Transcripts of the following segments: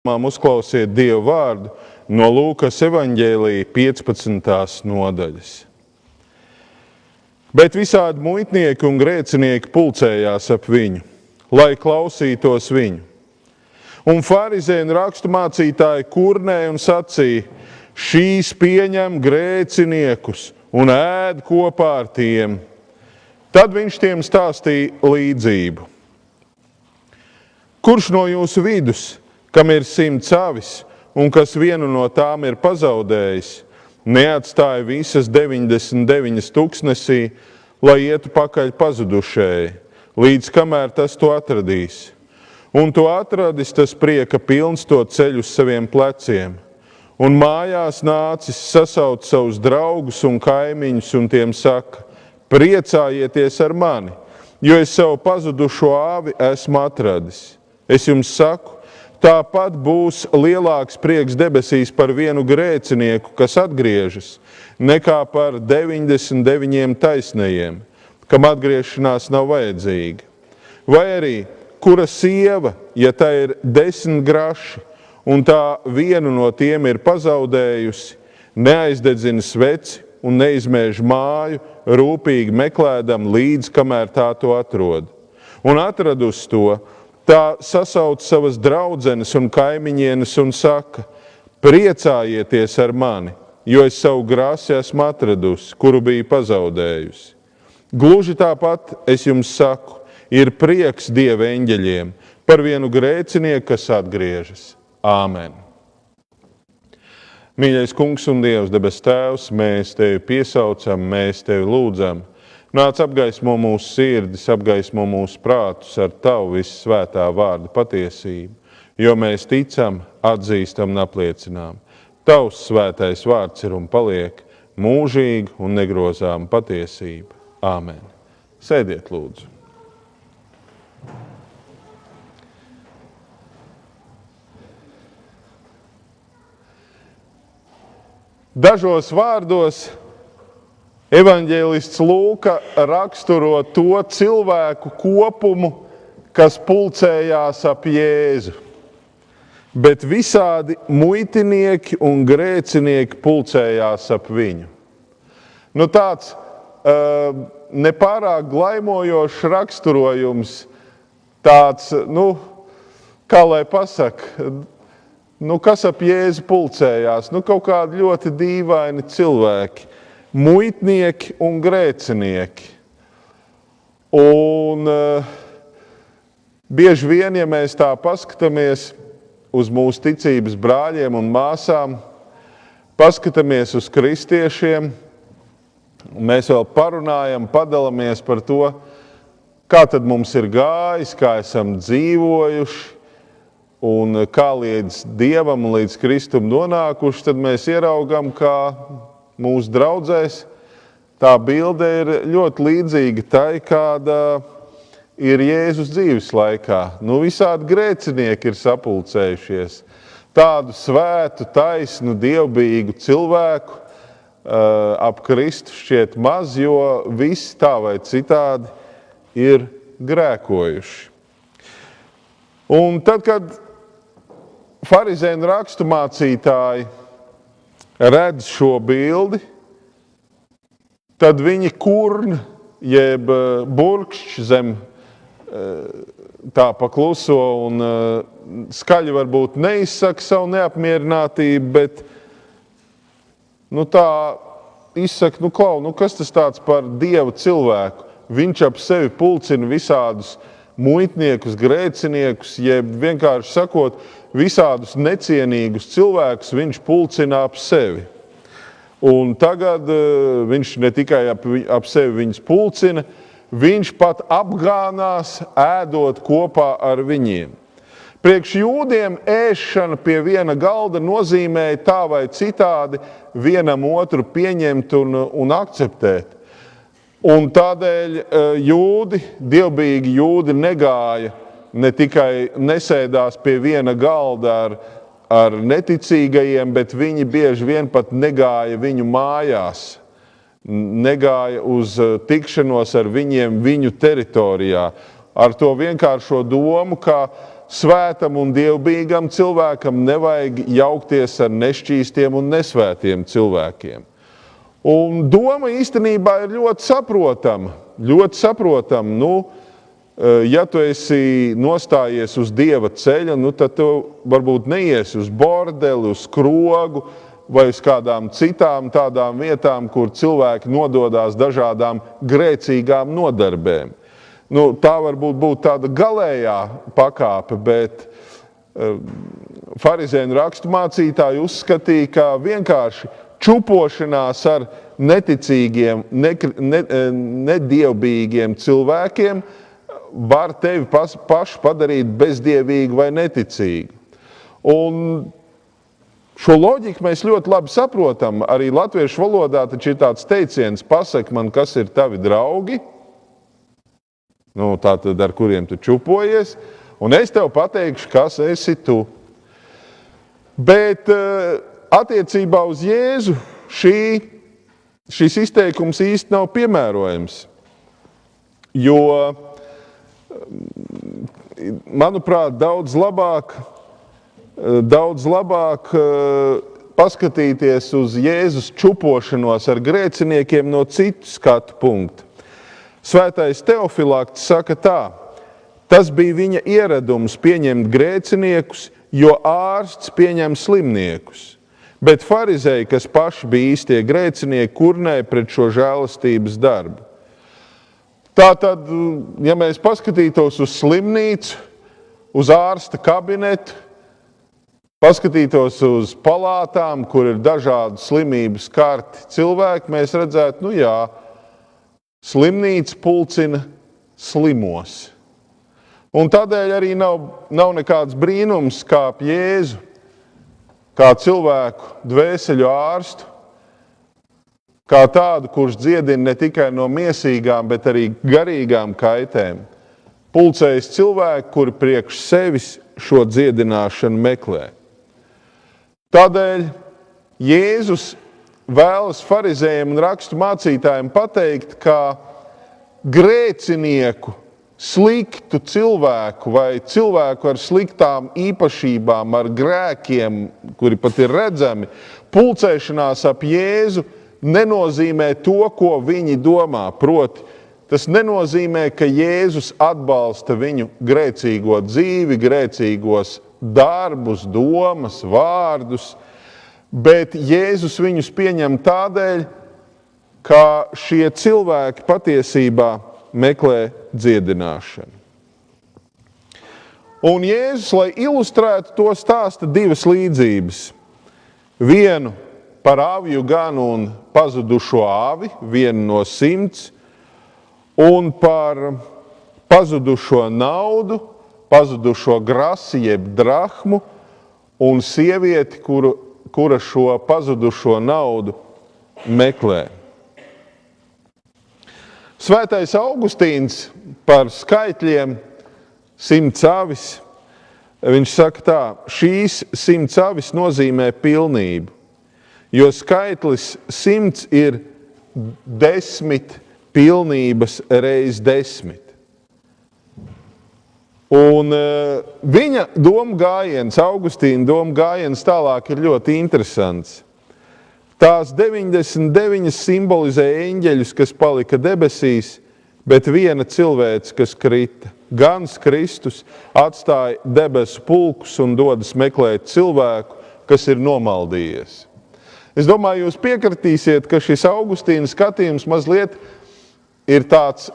Uzklausiet Dievu vārdu no Lūkas evaņģēlija 15. nodaļas. Bet visādi muitnieki un grēcinieki pulcējās ap viņu, lai klausītos viņu. Un farizēji un raksturmācītāji kurnēja un sacīja: šīs pieņem grēciniekus un ēd kopā ar tiem. Tad viņš tiem stāstīja līdzību. Kurš no jūsu vidus, kam ir 100 avis, un kas vienu no tām ir pazaudējis, neatstāja visas 99 tuksnesī, lai ietu pakaļ pazudušēji, līdz kamēr tas to atradīs. Un to atradis, tas prieka pilns to ceļu uz saviem pleciem. Un mājās nācis sasaukt savus draugus un kaimiņus un tiem saka: priecājieties ar mani, jo es savu pazudušo āvi esmu atradis. Es jums saku, tāpat būs lielāks prieks debesīs par vienu grēcinieku, kas atgriežas, nekā par 99 taisnajiem, kam atgriešanās nav vajadzīga. Vai arī, kura sieva, ja tā ir 10 graši, un tā vienu no tiem ir pazaudējusi, neaizdedzina sveci un neizmēž māju, rūpīgi meklēdam līdz, kamēr tā to atrod. Un atradusi to, tā sasauc savas draudzenes un kaimiņienes un saka: priecājieties ar mani, jo es savu grasi esmu atradusi, kuru biju pazaudējusi. Gluži tāpat es jums saku, ir prieks Dieva eņģeļiem par vienu grēcinieku, kas atgriežas. Āmen. Mīļais Kungs un Dievs, debes Tēvs, mēs Tevi piesaucam, mēs Tevi lūdzam. Nāc apgaismo mūsu sirdis, apgaismo mūsu prātus ar Tavu vissvētā vārda patiesību, jo mēs ticam, atzīstam un apliecinām. Tavs svētais vārds ir un paliek mūžīga un negrozāma patiesība. Āmen. Sēdiet, lūdzu. Dažos vārdos evaņģēlists Lūka raksturo to cilvēku kopumu, kas pulcējās ap Jēzu. Bet visādi muitinieki un grēcinieki pulcējās ap viņu. Tāds nepārāk glaimojošs raksturojums, tāds, kā lai pasaka, kas ap Jēzu pulcējās? Kaut kādi ļoti dīvaini cilvēki. Muitnieki un grēcinieki. Un bieži vien, ja mēs tā paskatāmies uz mūsu ticības brāļiem un māsām, paskatāmies uz kristiešiem, mēs vēl parunājam, padalāmies par to, kā tad mums ir gājis, kā esam dzīvojuši un kā līdz Dievam un līdz Kristum nonākuši, tad mēs ieraugam, kā mūsu draudzēs tā bilde ir ļoti līdzīga tai, kāda ir Jēzus dzīves laikā. Visādi grēcinieki ir sapulcējušies. Tādu svētu, taisnu, dievbijīgu cilvēku ap Kristu šķiet maz, jo visi tā vai citādi ir grēkojuši. Un tad, kad farizēji un raksturmācītāji redz šo bildi, tad viņi kurn, jeb burkšķ zem tā pakluso un skaļi varbūt neizsaka savu neapmierinātību, bet tā izsaka, kas tas tāds par Dieva cilvēku? Viņš ap sevi pulcina visādus muitniekus, grēciniekus, jeb vienkārši sakot, visādus necienīgus cilvēkus viņš pulcina ap sevi. Un tagad viņš ne tikai ap sevi viņus pulcina, viņš pat apgānās, ēdot kopā ar viņiem. Priekš jūdiem ēšana pie viena galda nozīmēja tā vai citādi vienam otru pieņemt un akceptēt. Un tādēļ dievbijīgi jūdi negāja, ne tikai nesēdās pie viena galda ar neticīgajiem, bet viņi bieži vien pat negāja viņu mājās, negāja uz tikšanos ar viņiem viņu teritorijā. Ar to vienkāršo domu, ka svētam un dievbijīgam cilvēkam nevajag jaukties ar nešķīstiem un nesvētiem cilvēkiem. Un doma īstenībā ir ļoti saprotama. Ļoti saprotama. Ja tu esi nostājies uz Dieva ceļa, tad tu varbūt neiesi uz bordeli, uz skrogu vai uz kādām citām tādām vietām, kur cilvēki nododās dažādām grēcīgām nodarbēm. Tā varbūt būtu tāda galējā pakāpe, bet farizēju un rakstu mācītāji uzskatīja, ka vienkārši čupošanās ar neticīgiem, nedievbijīgiem cilvēkiem var tevi pašu padarīt bezdievīgu vai neticīgu. Un šo loģiku mēs ļoti labi saprotam. Arī latviešu valodā taču ir tāds teiciens: pasaki man, kas ir tavi draugi, tātad ar kuriem tu čupojies, un es tev pateikšu, kas esi tu. Bet attiecībā uz Jēzu šis izteikums īsti nav piemērojams, jo, manuprāt, daudz labāk paskatīties uz Jēzus čupošanos ar grēciniekiem no citu skatu punktu. Svētais Teofilakts saka tā: tas bija viņa ieradums pieņemt grēciniekus, jo ārsts pieņem slimniekus. Bet farizēji, kas paši bija īstie grēcinieki, kurnēja pret šo žēlastības darbu. Tātad, ja mēs paskatītos uz slimnīcu, uz ārsta kabinetu, paskatītos uz palātām, kur ir dažādu slimību skarti cilvēki, mēs redzētu, slimnīca pulcina slimos. Un tādēļ arī nav nekāds brīnums, kā Jēzu, kā cilvēku dvēseļu ārstu, kā tādu, kurš dziedina ne tikai no miesīgām, bet arī garīgām kaitēm. Pulcējas cilvēki, kuri priekš sevis šo dziedināšanu meklē. Tādēļ Jēzus vēlas farizējiem un rakstu mācītājiem pateikt, ka grēcinieku, sliktu cilvēku vai cilvēku ar sliktām īpašībām, ar grēkiem, kuri pat ir redzami, pulcēšanās ap Jēzu nenozīmē to, ko viņi domā. Proti, tas nenozīmē, ka Jēzus atbalsta viņu grēcīgo dzīvi, grēcīgos darbus, domas, vārdus, bet Jēzus viņus pieņem tādēļ, ka šie cilvēki patiesībā meklē dziedināšanu. Un Jēzus, lai ilustrētu to, stāsta divas līdzības. Vienu par avju ganu un pazudušo avi, vienu no 100, un par pazudušo naudu, pazudušo grasi jeb drahmu, un sievieti, kura šo pazudušo naudu meklē. Svētais Augustīns par skaitļiem 100 avis, viņš saka tā: šīs 100 avis nozīmē pilnību, jo skaitlis 100 ir 10 pilnības reiz 10. Un viņa doma gājiens, Augustīna doma gājiens tālāk ir ļoti interesants. Tās 99 simbolizē eņģeļus, kas palika debesīs, bet viena cilvēce, kas krita. Gans Kristus atstāja debesu pulkus un dodas meklēt cilvēku, kas ir nomaldījies. Es domāju, jūs piekritīsiet, ka šis Augustīna skatījums mazliet ir tāds,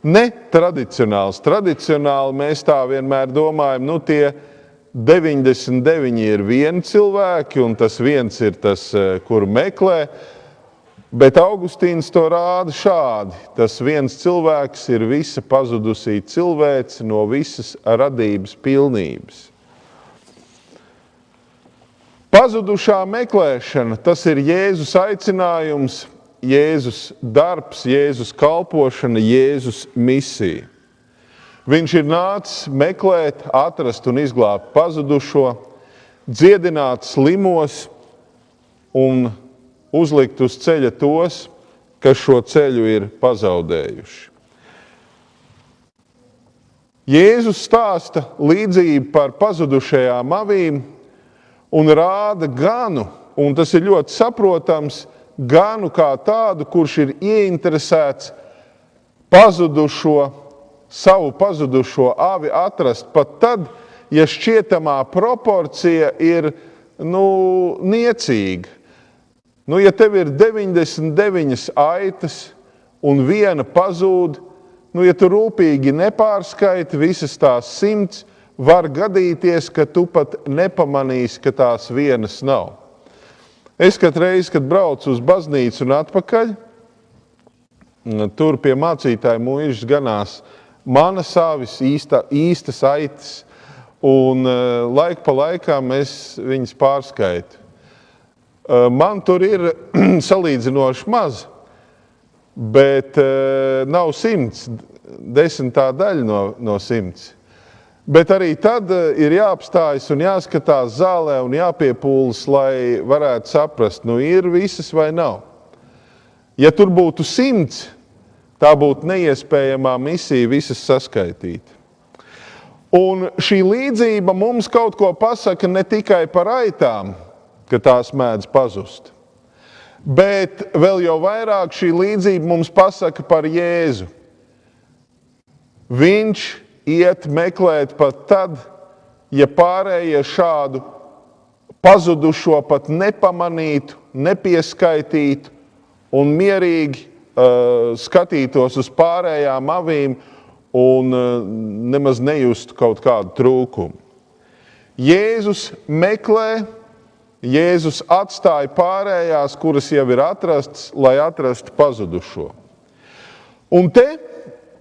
netradicionāls. Tradicionāli mēs tā vienmēr domājam, tie 99 ir vieni cilvēki, un tas viens ir tas, kuru meklē, bet Augustīns to rāda šādi. Tas viens cilvēks ir visa pazudusī cilvēce no visas radības pilnības. Pazudušā meklēšana, tas ir Jēzus aicinājums, Jēzus darbs, Jēzus kalpošana, Jēzus misija. Viņš ir nācis meklēt, atrast un izglābt pazudušo, dziedināt slimos un uzlikt uz ceļa tos, kas šo ceļu ir pazaudējuši. Jēzus stāsta līdzību par pazudušajām avīm un rāda ganu, un tas ir ļoti saprotams, ganu kā tādu, kurš ir ieinteresēts savu pazudušo avi atrast pat tad, ja šķietamā proporcija ir niecīga. Ja tev ir 99 aitas un viena pazūd, ja tu rūpīgi nepārskaiti visas tās 100, var gadīties, ka tu pat nepamanīsi, ka tās vienas nav. Es katru reizi, kad braucu uz baznīcu un atpakaļ, tur pie mācītāja muižas ganās manas avis, īstas aitas, un laiku pa laikam es viņas pārskaitu. Man tur ir salīdzinoši maz, bet nav 100, 10. daļa no 100. Bet arī tad ir jāapstājas un jāskatās zālē un jāpiepūlas, lai varētu saprast, ir visas vai nav. Ja tur būtu 100, tā būtu neiespējamā misija visas saskaitīt. Un šī līdzība mums kaut ko pasaka ne tikai par aitām, ka tās mēdz pazust, bet vēl jau vairāk šī līdzība mums pasaka par Jēzu. Viņš iet meklēt pat tad, ja pārējie šādu pazudušo pat nepamanītu, nepieskaitītu un mierīgi skatītos uz pārējām avīm un nemaz nejustu kaut kādu trūkumu. Jēzus meklē, Jēzus atstāja pārējās, kuras jau ir atrastas, lai atrastu pazudušo. Un te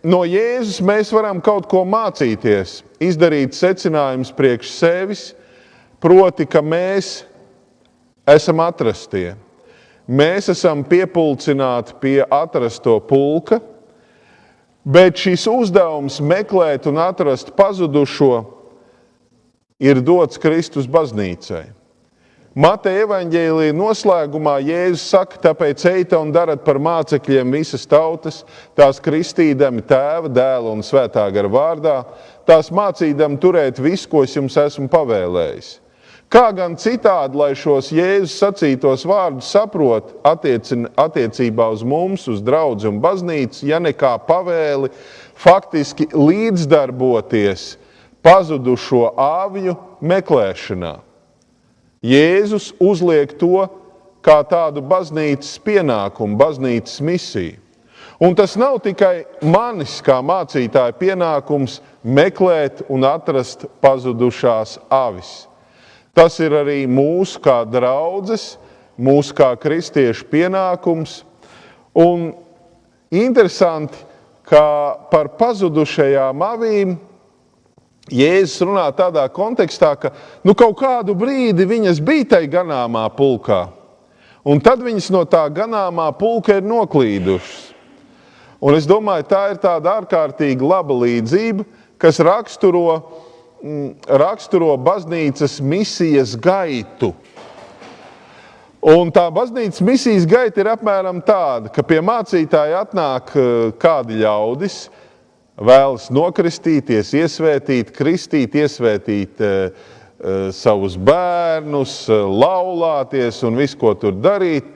no Jēzus mēs varam kaut ko mācīties, izdarīt secinājumus priekš sevis, proti, ka mēs esam atrastie. Mēs esam piepulcināti pie atrasto pulka, bet šis uzdevums meklēt un atrast pazudušo ir dots Kristus baznīcai. Mateja evaņģēlija noslēgumā Jēzus saka, tāpēc eita un darat par mācekļiem visas tautas, tās kristīdami Tēva, Dēla un Svētā gara vārdā, tās mācīdami turēt visu, ko es jums esmu pavēlējis. Kā gan citādi, lai šos Jēzus sacītos vārdus saprot attiecībā uz mums, uz draudzi un baznīcu, ja nekā pavēli, faktiski līdzdarboties pazudušo avju meklēšanā. Jēzus uzliek to kā tādu baznīcas pienākumu, baznīcas misiju. Un tas nav tikai manis kā mācītāja pienākums meklēt un atrast pazudušās avis. Tas ir arī mūsu kā draudzes, mūsu kā kristiešu pienākums. Un interesanti, ka par pazudušajām avīm Jēzus runā tādā kontekstā, ka kaut kādu brīdi viņas bija tai ganāmā pulkā, un tad viņas no tā ganāmā pulka ir noklīdušas. Un es domāju, tā ir tāda ārkārtīgi laba līdzība, kas raksturo baznīcas misijas gaitu. Un tā baznīcas misijas gaita ir apmēram tāda, ka pie mācītāja atnāk kādi ļaudis, vēlas nokristīties, iesvētīt, kristīt, iesvētīt savus bērnus, laulāties un visu, ko tur darīt.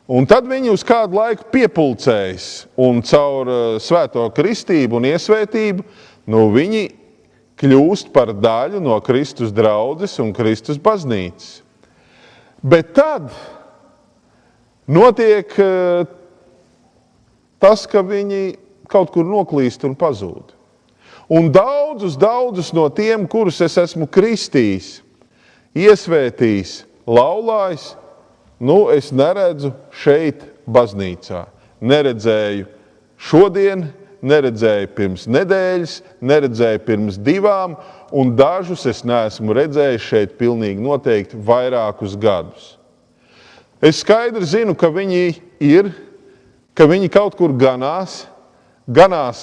Un tad viņi uz kādu laiku piepulcējas un caur svēto kristību un iesvētību, viņi kļūst par daļu no Kristus draudzes un Kristus baznīcas. Bet tad notiek tas, ka viņi kaut kur noklīst un pazūd. Un daudzus no tiem, kurus es esmu kristījis, iesvētījis, laulājis, es neredzu šeit baznīcā. Neredzēju šodien, neredzēju pirms nedēļas, neredzēju pirms 2, un dažus es neesmu redzējis šeit pilnīgi noteikti vairākus gadus. Es skaidri zinu, ka viņi ir, ka viņi kaut kur ganās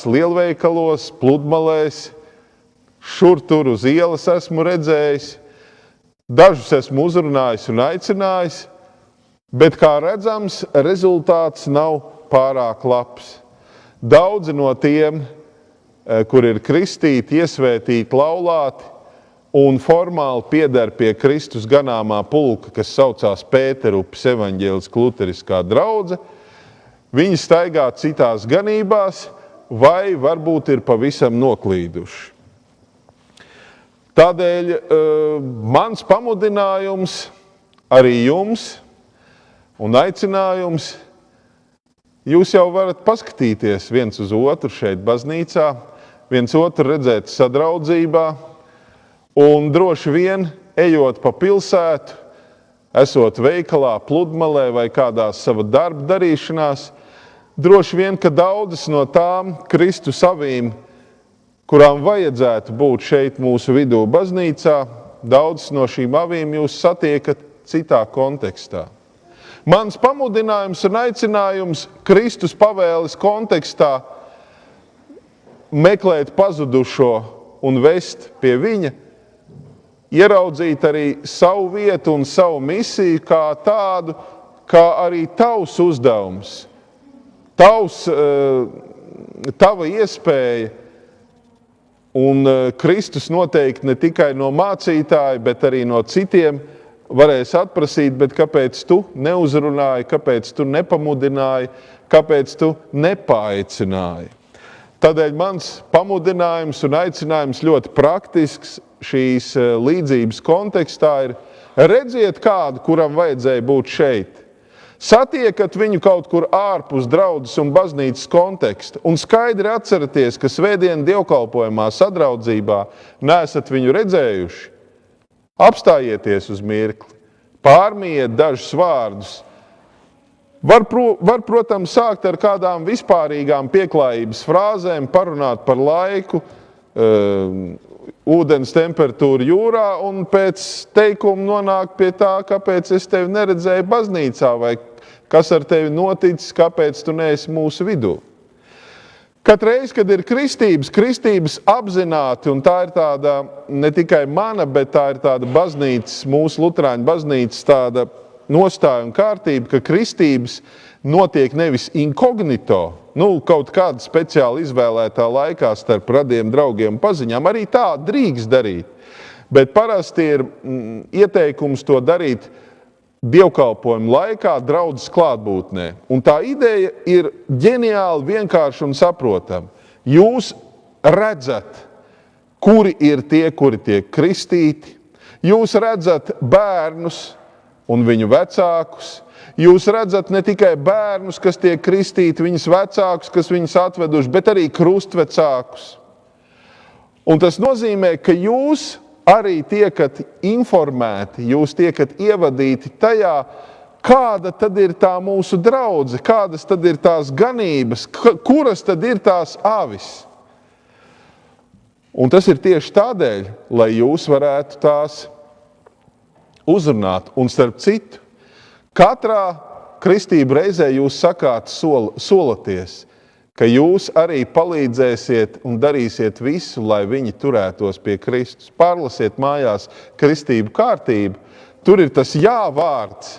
lielveikalos, pludmalēs, šur tur uz ielas esmu redzējis, dažus esmu uzrunājis un aicinājis, bet, kā redzams, rezultāts nav pārāk labs. Daudzi no tiem kur ir kristīti, iesvētīti, laulāti un formāli pieder pie Kristus ganāmā pulka, kas saucās Pēterupes evaņģēliskā luteriskā draudze. Viņi staigā citās ganībās vai varbūt ir pavisam noklīduši. Tādēļ mans pamudinājums arī jums un aicinājums, jūs jau varat paskatīties viens uz otru šeit baznīcā, viens otru redzēt sadraudzībā un droši vien, ejot pa pilsētu, esot veikalā, pludmalē vai kādās sava darba darīšanās, droši vien, ka daudzas no tām Kristus avīm, kurām vajadzētu būt šeit mūsu vidū baznīcā, daudzas no šīm avīm jūs satiekat citā kontekstā. Mans pamudinājums un aicinājums Kristus pavēles kontekstā meklēt pazudušo un vest pie viņa, ieraudzīt arī savu vietu un savu misiju kā tādu, kā arī tavs uzdevums, tava iespēja. Un Kristus noteikti ne tikai no mācītāja, bet arī no citiem varēs atprasīt, bet kāpēc tu neuzrunāji, kāpēc tu nepamudināji, kāpēc tu nepaaicināji. Tādēļ mans pamudinājums un aicinājums ļoti praktisks šīs līdzības kontekstā ir redziet kādu, kuram vajadzēja būt šeit. Satiekat viņu kaut kur ārpus draudzes un baznīcas konteksta un skaidri atceraties, ka svētdien dievkalpojumā sadraudzībā neesat viņu redzējuši. Apstājieties uz mirkli, pārmījiet dažus vārdus. Var, protams, sākt ar kādām vispārīgām pieklājības frāzēm, parunāt par laiku, ūdens temperatūru jūrā un pēc teikuma nonākt pie tā, kāpēc es tevi neredzēju baznīcā vai kas ar tevi noticis, kāpēc tu neesi mūsu vidū. Katreiz, kad ir kristības apzināti, un tā ir tāda ne tikai mana, bet tā ir tāda baznīcas, mūsu luterāņu baznīcas tāda nostāja un kārtība, ka kristības notiek nevis inkognito, kaut kāda speciāli izvēlētā laikā starp radiem, draugiem un paziņām, arī tā drīkst darīt. Bet parasti ir ieteikums to darīt dievkalpojuma laikā, draudzes klātbūtnē. Un tā ideja ir ģeniāli vienkārši un saprotama. Jūs redzat, kuri ir tie, kuri tiek kristīti. Jūs redzat bērnus un viņu vecākus. Jūs redzat ne tikai bērnus, kas tiek kristīti, viņus vecākus, kas viņus atveduši, bet arī krustvecākus. Un tas nozīmē, ka jūs arī tiekat informēti, jūs tiekat ievadīti tajā, kāda tad ir tā mūsu draudze, kādas tad ir tās ganības, kuras tad ir tās avis. Un tas ir tieši tādēļ, lai jūs varētu tās uzrunāt. Un starp citu, katrā kristību reizē jūs sakāt, solaties, ka jūs arī palīdzēsiet un darīsiet visu, lai viņi turētos pie Kristus. Pārlasiet mājās kristību kārtību. Tur ir tas jā vārds,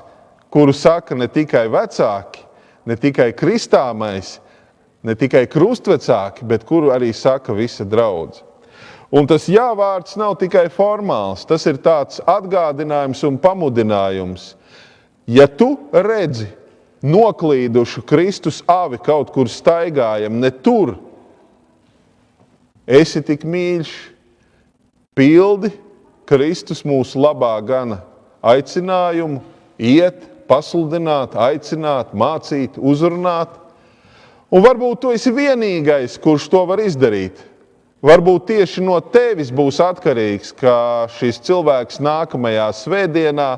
kuru saka ne tikai vecāki, ne tikai kristāmais, ne tikai krustvecāki, bet kuru arī saka visa draudze. Un tas jā vārds nav tikai formāls, tas ir tāds atgādinājums un pamudinājums. Ja tu redzi noklīdušu Kristus avi kaut kur staigājam, ne tur, esi tik mīļš, pildi Kristus mūsu labā gana aicinājumu, iet, pasludināt, aicināt, mācīt, uzrunāt. Un varbūt tu esi vienīgais, kurš to var izdarīt. Varbūt tieši no tevis būs atkarīgs, ka šis cilvēks nākamajā svētdienā,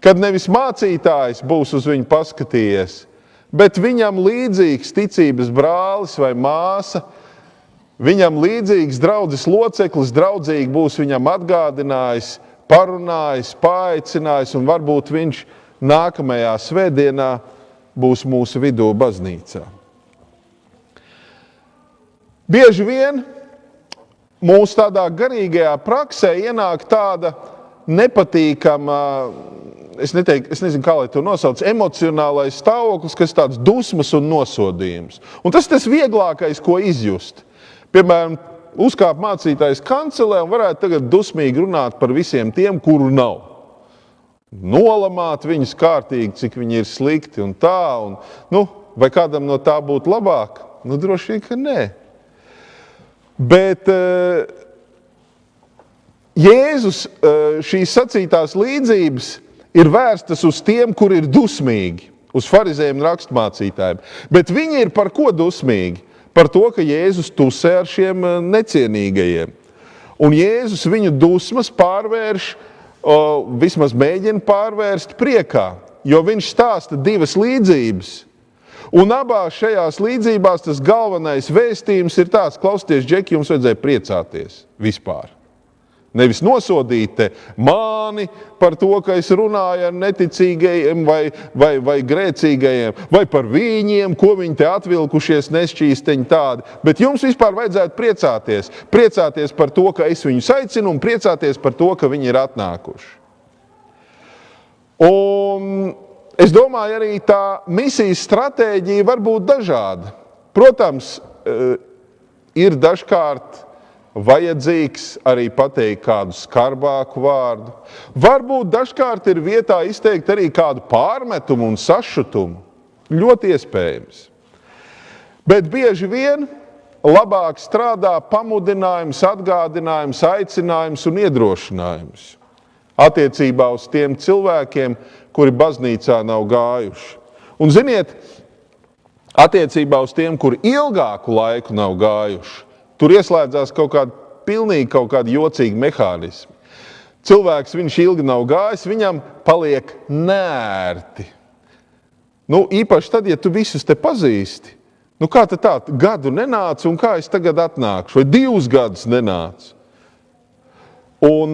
kad nevis mācītājs būs uz viņu paskatījies, bet viņam līdzīgs ticības brālis vai māsa, viņam līdzīgs draudzes loceklis, draudzīgi būs viņam atgādinājis, parunājis, paaicinājis, un varbūt viņš nākamajā svētdienā būs mūsu vidū baznīcā. Bieži vien mūsu tādā garīgajā praksē ienāk tāda nepatīkama, es nezinu, kā lai to nosauc, emocionālais stāvoklis, kas tāds dusmas un nosodījums. Un tas ir tas vieglākais, ko izjust. Piemēram, uzkāp mācītājs kancelē un varētu tagad dusmīgi runāt par visiem tiem, kuru nav. Nolamāt viņus kārtīgi, cik viņi ir slikti un tā. Vai kādam no tā būtu labāk? Droši vien, ka nē. Bet Jēzus šīs sacītās līdzības ir vērstas uz tiem, kuri ir dusmīgi, uz farizējiem un rakstmācītājiem. Bet viņi ir par ko dusmīgi? Par to, ka Jēzus tusē ar šiem necienīgajiem. Un Jēzus viņu dusmas pārvērš, vismaz mēģina pārvērst priekā, jo viņš stāsta divas līdzības. Un abās šajās līdzībās tas galvenais vēstījums ir tāds: klausieties, Džeki, jums vajadzēja priecāties vispār. Nevis nosodīt mani par to, ka es runāju ar neticīgajiem vai grēcīgajiem, vai par viņiem, ko viņi te atvilkušies nešķīsteņi tādi. Bet jums vispār vajadzētu priecāties. Priecāties par to, ka es viņus aicinu, un priecāties par to, ka viņi ir atnākuši. Un es domāju, arī tā misijas stratēģija var būt dažāda. Protams, ir dažkārt vajadzīgs arī pateikt kādu skarbāku vārdu. Varbūt dažkārt ir vietā izteikt arī kādu pārmetumu un sašutumu. Ļoti iespējams. Bet bieži vien labāk strādā pamudinājums, atgādinājums, aicinājums un iedrošinājums attiecībā uz tiem cilvēkiem, kuri baznīcā nav gājuši. Un ziniet, attiecībā uz tiem, kuri ilgāku laiku nav gājuši, tur ieslēdzās kaut kādi jocīgi mehānismi. Cilvēks, viņš ilgi nav gājis, viņam paliek nērti. Īpaši tad, ja tu visus te pazīsti. Kā tad tā, gadu nenāc un kā es tagad atnākšu, vai 2 gadus nenāc. Un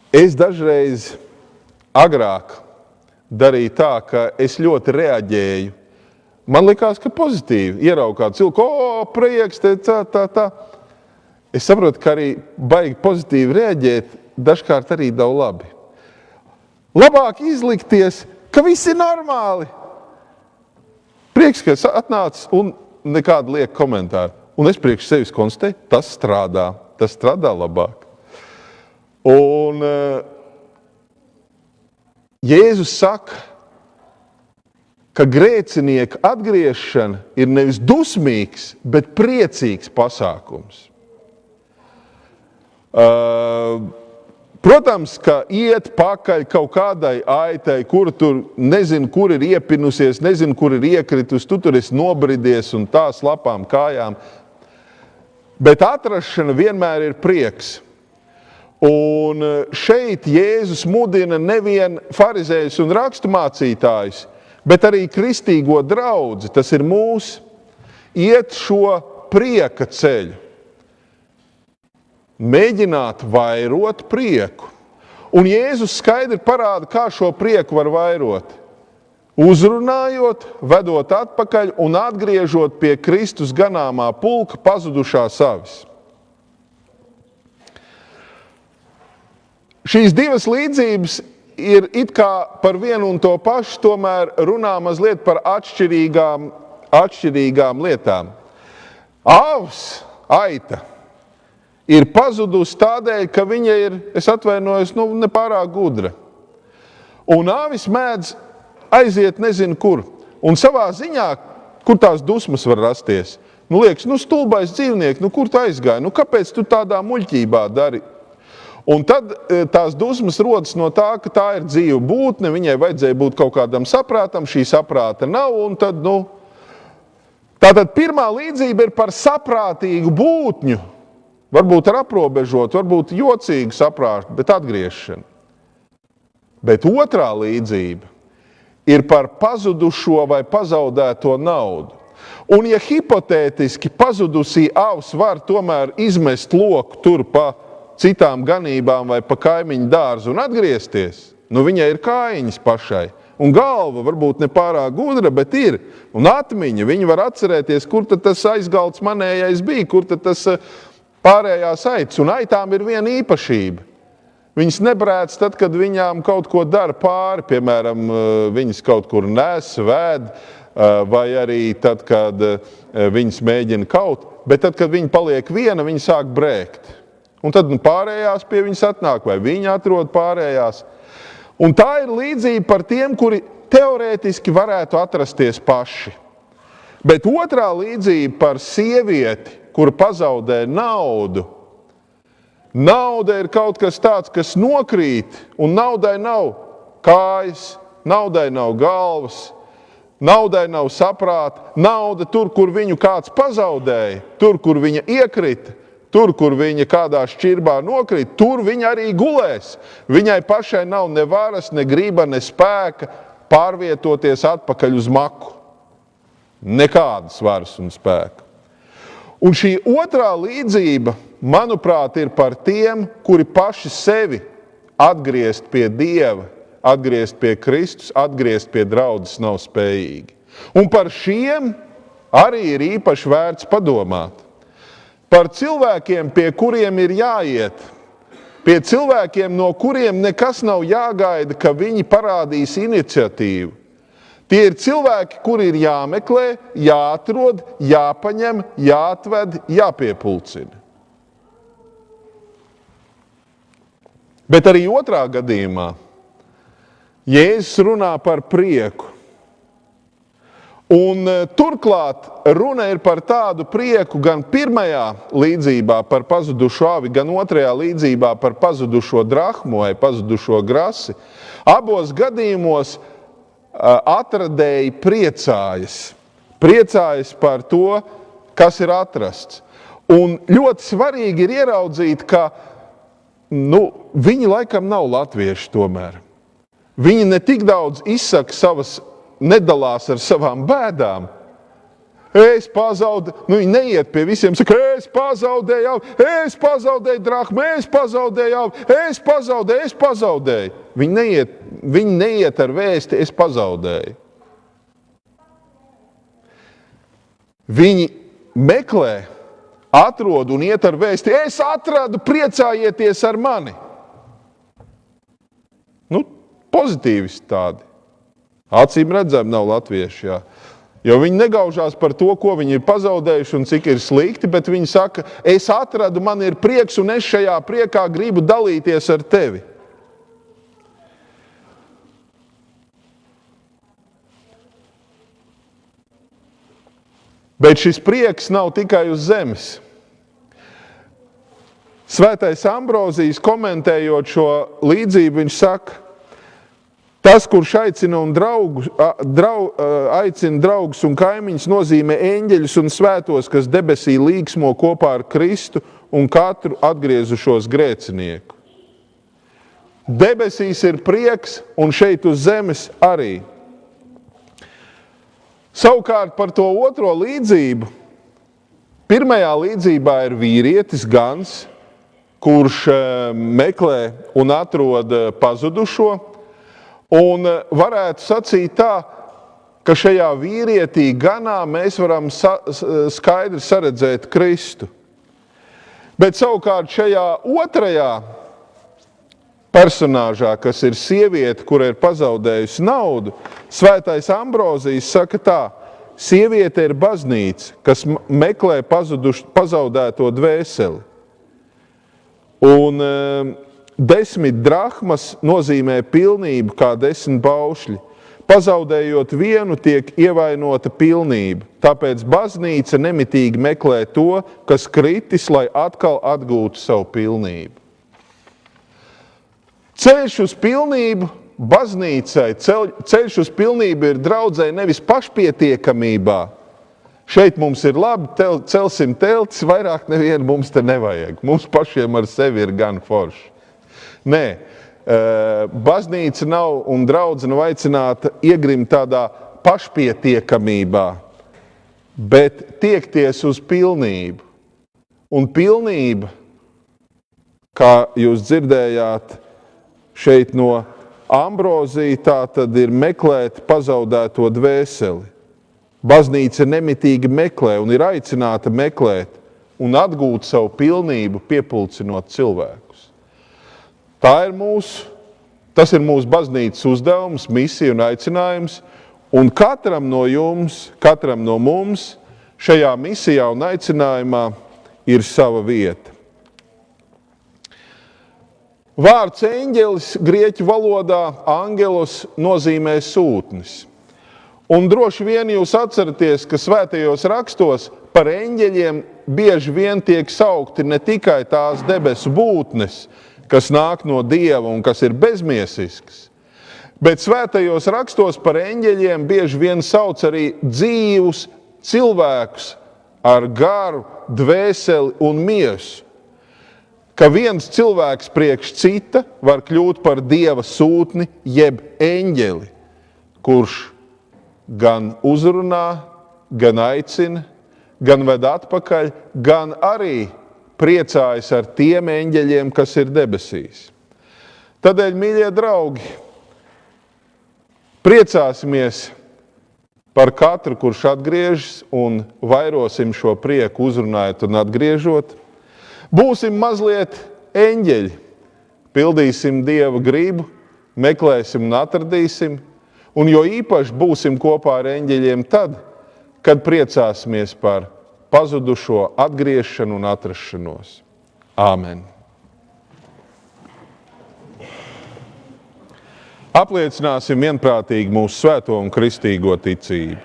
es dažreiz agrāk darīju tā, ka es ļoti reaģēju. Man likās, ka pozitīvi ieraugu kādu cilvēku, prieks, tā. Es saprotu, ka arī baigi pozitīvi reaģēt, dažkārt arī nav labi. Labāk izlikties, ka viss ir normāli. Prieks, ka atnāc un nekāda lieka komentāra. Un es priekš sevis konstatēju, tas strādā labāk. Un Jēzus saka, ka grēcinieka atgriešana ir nevis dusmīgs, bet priecīgs pasākums. Protams, ka iet pakaļ kaut kādai aitai, kur tur nezinu, kur ir iepinusies, nezinu, kur ir iekritus, tu tur esi nobridies un tā slapām kājām. Bet atrašana vienmēr ir prieks. Un šeit Jēzus mudina nevien farizējus un raksturmācītājus, bet arī kristīgo draudzi, tas ir mūs, iet šo prieka ceļu. Mēģināt vairot prieku. Un Jēzus skaidri parāda, kā šo prieku var vairot. Uzrunājot, vedot atpakaļ un atgriežot pie Kristus ganāmā pulka pazudušā savis. Šīs divas līdzības ir it kā par vienu un to pašu, tomēr runā mazliet par atšķirīgām lietām. Avs, aita, ir pazudusi tādēļ, ka viņa ir, es atvainojos, nepārāk gudra. Un avis mēdz aiziet nezinu kur. Un savā ziņā, kur tās dusmas var rasties. Liekas, stulbais dzīvnieks, kur tu aizgāji? Kāpēc tu tādā muļķībā dari? Un tad tās dusmas rodas no tā, ka tā ir dzīva būtne, viņai vajadzēja būt kaut kādam saprātam, šī saprāta nav, un tad, Tātad pirmā līdzība ir par saprātīgu būtņu, varbūt ar aprobežot, varbūt jocīgu saprātu, bet atgriešanu. Bet otrā līdzība ir par pazudušo vai pazaudēto naudu. Un ja hipotētiski pazudusī avs var tomēr izmest loku tur pa citām ganībām vai pa kaimiņu dārzu un atgriezties, viņai ir kājiņas pašai. Un galva varbūt ne pārāk gudra, bet ir. Un atmiņa, viņa var atcerēties, kur tad tas aizgalds manējais bija, kur tad tas pārējās aitas. Un aitām ir viena īpašība. Viņas nebrēc tad, kad viņām kaut ko dara pāri, piemēram, viņas kaut kur nes, vēd, vai arī tad, kad viņas mēģina kaut, bet tad, kad viņa paliek viena, viņa sāk brēkt. Un tad pārējās pie viņas atnāk, vai viņa atrod pārējās. Un tā ir līdzība par tiem, kuri teorētiski varētu atrasties paši. Bet otrā līdzība par sievieti, kura pazaudē naudu. Nauda ir kaut kas tāds, kas nokrīt, un naudai nav kājas, naudai nav galvas, naudai nav saprāta. Nauda tur, kur viņu kāds pazaudēja, tur, kur viņa iekrita, tur, kur viņa kādā šķirbā nokrita, tur viņa arī gulēs. Viņai pašai nav ne varas, ne griba, ne spēka pārvietoties atpakaļ uz maku. Nekādas varas un spēka. Un šī otrā līdzība, manuprāt, ir par tiem, kuri paši sevi atgriezt pie Dieva, atgriezt pie Kristus, atgriezt pie draudzes nav spējīgi. Un par šiem arī ir īpaši vērts padomāt. Par cilvēkiem, pie kuriem ir jāiet, pie cilvēkiem, no kuriem nekas nav jāgaida, ka viņi parādīs iniciatīvu. Tie ir cilvēki, kuri ir jāmeklē, jāatrod, jāpaņem, jāatved, jāpiepulcina. Bet arī otrā gadījumā Jēzus runā par prieku. Un turklāt runa ir par tādu prieku gan pirmajā līdzībā par pazudušo avi, gan otrajā līdzībā par pazudušo drahmu vai pazudušo grasi. Abos gadījumos atradēji priecājas. Priecājas par to, kas ir atrasts. Un ļoti svarīgi ir ieraudzīt, ka viņi laikam nav latvieši tomēr. Viņi ne tik daudz izsaka savas, nedalās ar savām bēdām. Es pazaudēju, viņi neiet pie visiem, saka, es pazaudēju, es pazaudēju drahmu, es pazaudēju, es pazaudēju. Viņi neiet ar vēsti, es pazaudēju. Viņi meklē, atrod un iet ar vēsti, es atradu, priecājieties ar mani. Pozitīvisti tādi. Acīm redzam, nav latvieši, jā. Jo viņi negaužās par to, ko viņi ir pazaudējuši un cik ir slikti, bet viņi saka, es atradu, man ir prieks un es šajā priekā gribu dalīties ar tevi. Bet šis prieks nav tikai uz zemes. Svētais Ambrozijs, komentējot šo līdzību, viņš saka, tas, kurš aicina draugus un kaimiņus, nozīmē eņģeļus un svētos, kas debesī līksmo kopā ar Kristu un katru atgriezušos grēcinieku. Debesīs ir prieks un šeit uz zemes arī. Savukārt par to otro līdzību. Pirmajā līdzībā ir vīrietis Gans, kurš meklē un atrod pazudušo. Un varētu sacīt tā, ka šajā vīrietī ganā mēs varam skaidri saredzēt Kristu. Bet savukārt šajā otrajā personāžā, kas ir sieviete, kura ir pazaudējusi naudu, svētais Ambrozijs saka tā, sieviete ir baznīca, kas meklē pazaudēto dvēseli. Un 10 drahmas nozīmē pilnību kā 10 baušļi. Pazaudējot vienu, tiek ievainota pilnība. Tāpēc baznīca nemitīgi meklē to, kas kritis, lai atkal atgūtu savu pilnību. Ceļš uz pilnību baznīcai, ceļš uz pilnību ir draudzei nevis pašpietiekamībā. Šeit mums ir labi, celsim teltis, vairāk nevienu mums te nevajag. Mums pašiem ar sevi ir gan forši. Nē, baznīca nav un draudze nav aicināta iegrimt tādā pašpietiekamībā, bet tiekties uz pilnību. Un pilnība, kā jūs dzirdējāt šeit no Ambrozija, tā tad ir meklēt pazaudēto dvēseli. Baznīca nemitīgi meklē un ir aicināta meklēt un atgūt savu pilnību, piepulcinot cilvēkus. Tas ir mūsu baznīcas uzdevums, misija un aicinājums, Un katram no jums, katram no mums šajā misijā un aicinājumā ir sava vieta. Vārds eņģelis grieķu valodā angelos nozīmē sūtnis. Un droši vien jūs atceraties, ka svētajos rakstos par eņģeļiem bieži vien tiek saukti ne tikai tās debesu būtnes, kas nāk no Dieva un kas ir bezmiesisks, bet svētajos rakstos par eņģeļiem bieži vien sauc arī dzīvus cilvēkus ar garu, dvēseli un miesu. Ka viens cilvēks priekš cita var kļūt par Dieva sūtni jeb eņģeli, kurš gan uzrunā, gan aicina, gan ved atpakaļ, gan arī priecājas ar tiem eņģeļiem, kas ir debesīs. Tādēļ, mīļie draugi, priecāsimies par katru, kurš atgriežas, un vairosim šo prieku uzrunājot un atgriežot. Būsim mazliet eņģeļi, pildīsim Dieva gribu, meklēsim un atradīsim, un jo īpaši būsim kopā ar eņģeļiem tad, kad priecāsimies par pazudušo atgriešanu un atrašanos. Āmen. Apliecināsim vienprātīgi mūsu svēto un kristīgo ticību.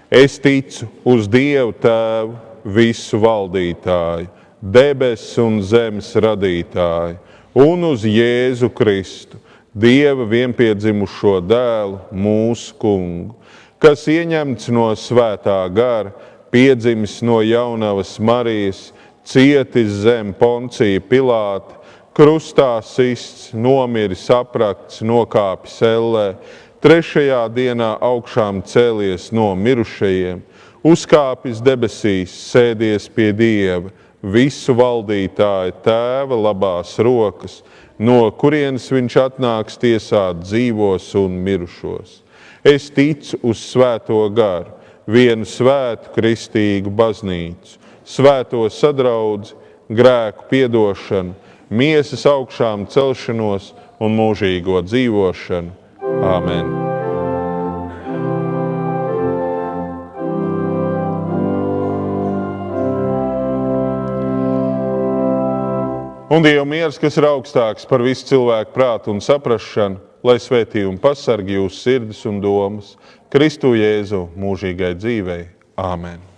Es ticu uz Dievu Tēvu, visu valdītāju, debesu un zemes radītāju, un uz Jēzu Kristu, Dieva vienpiedzimušo dēlu, mūsu kungu, kas ieņemts no svētā gara, piedzimis no jaunavas Marijas, cietis zem Poncija Pilāta, krustā sists, nomiris, aprakts, nokāpis ellē, trešajā dienā augšām cēlies no mirušajiem, uzkāpis debesīs, sēdies pie Dieva, visu valdītāju Tēva labās rokas, no kurienes viņš atnāks tiesāt dzīvos un mirušos. Es ticu uz svēto garu, vienu svētu kristīgu baznīcu, svēto sadraudzi, grēku piedošanu, miesas augšām celšanos un mūžīgo dzīvošanu. Āmen. Un Dieva miers, kas ir augstāks par visu cilvēku prātu un saprašanu, lai svētī un pasargi jūsu sirdis un domas, Kristu Jēzu mūžīgai dzīvei. Āmen.